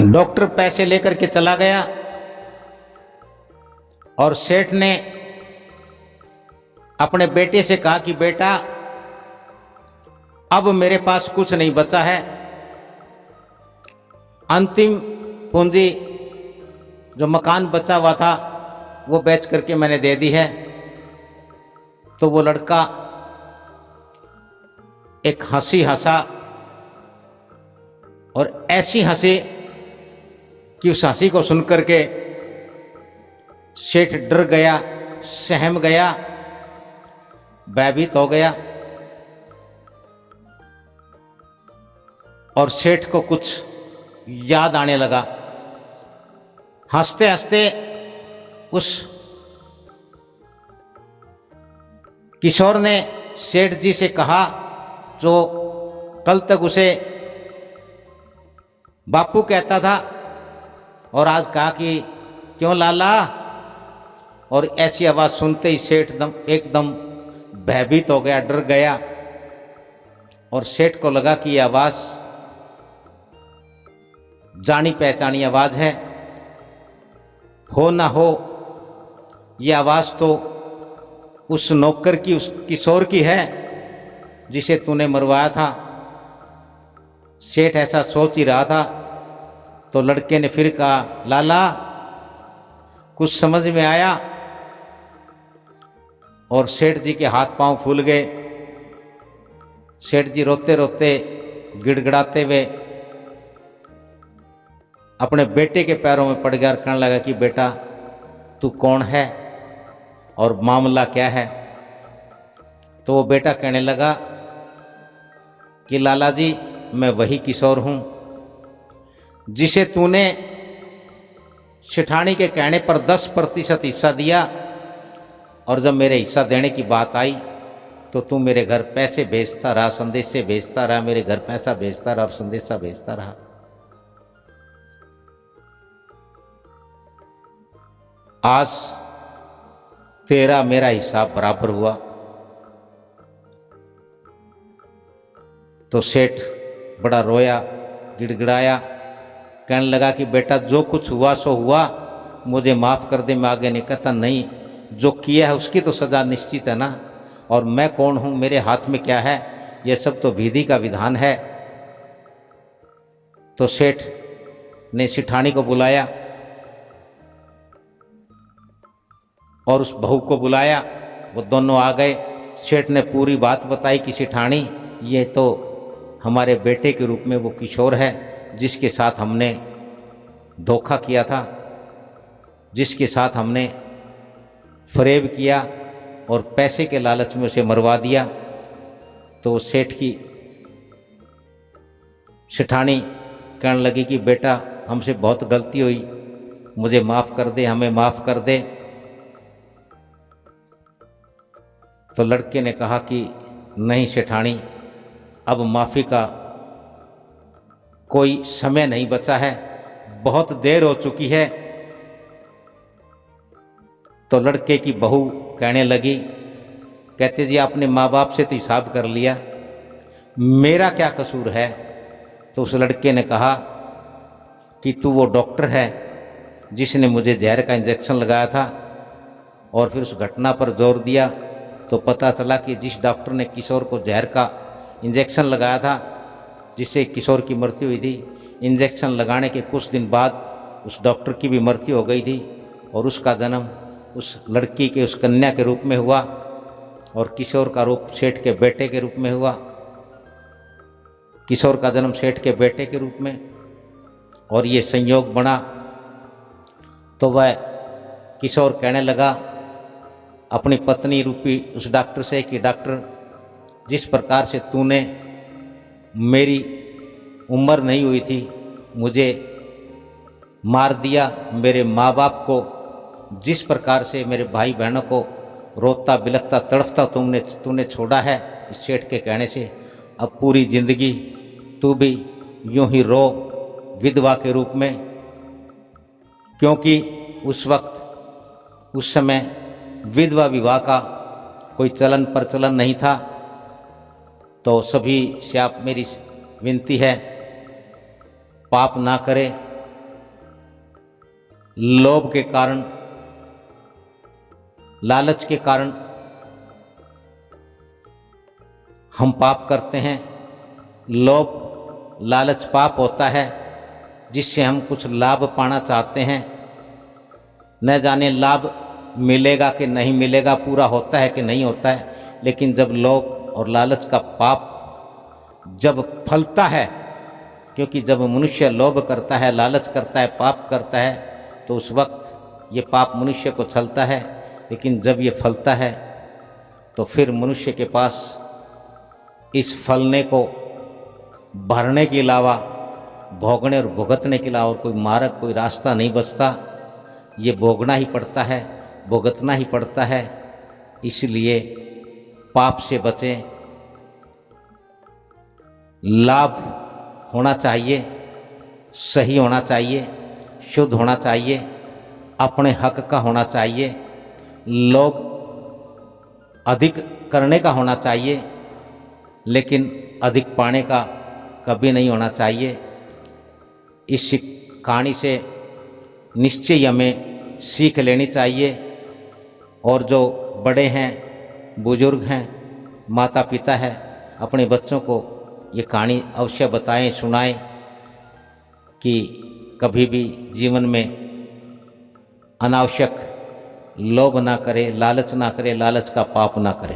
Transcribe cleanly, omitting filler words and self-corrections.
Doctor पैसे लेकर के चला गया और सेठ ने अपने बेटे से कहा कि बेटा, अब मेरे पास कुछ नहीं बचा है, अंतिम पूंजी जो मकान बचा हुआ था वो बेच करके मैंने दे दी है। तो वो लड़का एक हंसी हंसा और ऐसी हंसी कि उस हंसी को सुनकर के सेठ डर गया, सहम गया, भयभीत हो गया और सेठ को कुछ याद आने लगा। हंसते हंसते उस किशोर ने सेठ जी से कहा, जो कल तक उसे बापू कहता था और आज कहा कि क्यों लाला, और ऐसी आवाज सुनते ही सेठ एकदम भयभीत हो गया, डर गया और सेठ को लगा कि यह आवाज जानी पहचानी आवाज है, हो ना हो यह आवाज तो उस नौकर की, उस किशोर की है जिसे तूने मरवाया था। सेठ ऐसा सोच ही रहा था तो लड़के ने फिर कहा, लाला कुछ समझ में आया? और सेठ जी के हाथ पांव फूल गए। सेठ जी रोते रोते, गिड़गिड़ाते हुए अपने बेटे के पैरों में पड़ गया और कहने लगा कि बेटा, तू कौन है और मामला क्या है? तो वो बेटा कहने लगा कि लाला जी, मैं वही किशोर हूं जिसे तूने शिठानी के कहने पर 10% हिस्सा दिया, और जब मेरे हिस्सा देने की बात आई तो तू मेरे घर पैसे भेजता रहा, संदेशे भेजता रहा, मेरे घर पैसा भेजता रहा और संदेशा भेजता रहा। आज तेरा मेरा हिसाब बराबर हुआ। तो सेठ बड़ा रोया, गिड़गिड़ाया, कहने लगा कि बेटा, जो कुछ हुआ सो हुआ, मुझे माफ कर दे, मैं आगे नहीं कहता। नहीं, जो किया है उसकी तो सजा निश्चित है ना, और मैं कौन हूं, मेरे हाथ में क्या है, यह सब तो विधि का विधान है। तो सेठ ने शिठानी को बुलाया और उस बहू को बुलाया, वो दोनों आ गए। सेठ ने पूरी बात बताई कि शिठानी, ये तो हमारे बेटे के रूप में वो किशोर है जिसके साथ हमने धोखा किया था, जिसके साथ हमने फरेब किया और पैसे के लालच में उसे मरवा दिया। तो सेठ की शिठानी कहने लगी कि बेटा, हमसे बहुत गलती हुई, मुझे माफ़ कर दे, हमें माफ़ कर दे। तो लड़के ने कहा कि नहीं शिठानी, अब माफ़ी का कोई समय नहीं बचा है, बहुत देर हो चुकी है। तो लड़के की बहू कहने लगी, कहते जी आपने माँ बाप से तो हिसाब कर लिया, मेरा क्या कसूर है? तो उस लड़के ने कहा कि तू वो डॉक्टर है जिसने मुझे जहर का इंजेक्शन लगाया था। और फिर उस घटना पर जोर दिया तो पता चला कि जिस डॉक्टर ने किशोर को जहर का इंजेक्शन लगाया था, जिससे किशोर की मृत्यु हुई थी, इंजेक्शन लगाने के कुछ दिन बाद उस डॉक्टर की भी मृत्यु हो गई थी और उसका जन्म उस लड़की के, उस कन्या के रूप में हुआ और किशोर का रूप सेठ के बेटे के रूप में हुआ। किशोर का जन्म सेठ के बेटे के रूप में, और ये संयोग बना। तो वह किशोर कहने लगा अपनी पत्नी रूपी उस डॉक्टर से कि डॉक्टर, जिस प्रकार से तूने मेरी उम्र नहीं हुई थी मुझे मार दिया, मेरे माँ बाप को जिस प्रकार से, मेरे भाई बहनों को रोता बिलखता तड़फता तूने छोड़ा है इस सेठ के कहने से, अब पूरी जिंदगी तू भी यूं ही रो विधवा के रूप में। क्योंकि उस वक्त, उस समय विधवा विवाह का कोई चलन प्रचलन नहीं था। तो सभी से आप मेरी विनती है, पाप ना करें, लोभ के कारण, लालच के कारण हम पाप करते हैं। लोभ लालच पाप होता है जिससे हम कुछ लाभ पाना चाहते हैं। न जाने लाभ मिलेगा कि नहीं मिलेगा, पूरा होता है कि नहीं होता है, लेकिन जब लोभ और लालच का पाप जब फलता है, क्योंकि जब मनुष्य लोभ करता है, लालच करता है, पाप करता है, तो उस वक्त ये पाप मनुष्य को छलता है। लेकिन जब ये फलता है तो फिर मनुष्य के पास इस फलने को भरने के अलावा, भोगने और भुगतने के अलावा और कोई मार्ग, कोई रास्ता नहीं बचता। ये भोगना ही पड़ता है, भुगतना ही पड़ता है। इसलिए पाप से बचें। लाभ होना चाहिए, सही होना चाहिए, शुद्ध होना चाहिए, अपने हक का होना चाहिए। लोभ अधिक करने का होना चाहिए, लेकिन अधिक पाने का कभी नहीं होना चाहिए। इस कहानी से निश्चय हमें सीख लेनी चाहिए। और जो बड़े हैं, बुजुर्ग हैं, माता पिता हैं, अपने बच्चों को ये कहानी अवश्य बताएं, सुनाएं कि कभी भी जीवन में अनावश्यक लोभ ना करे, लालच ना करे, लालच का पाप ना करे।